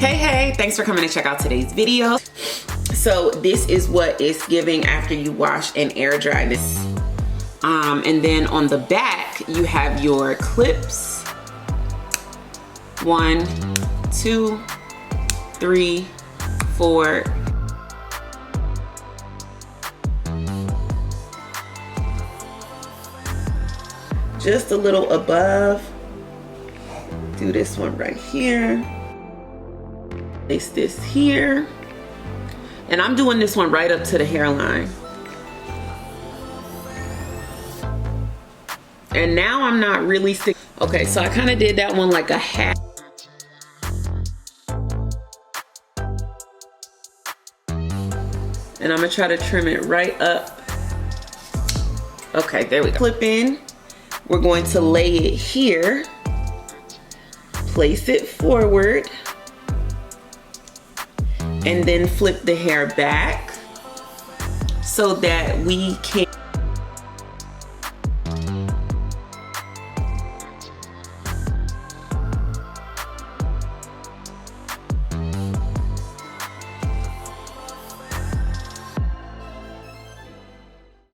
Hey, thanks for coming to check out today's video. So this is what it's giving after you wash and air dry this. And then on the back, you have your clips. 1, 2, 3, 4. Just a little above. Do this one right here. Place this here. And I'm doing this one right up to the hairline. And now I'm not really sick. Okay, so I kind of did that one like a half. And I'm gonna try to trim it right up. Okay, there we go. Flip in. We're going to lay it here. Place it forward. And then flip the hair back so that we can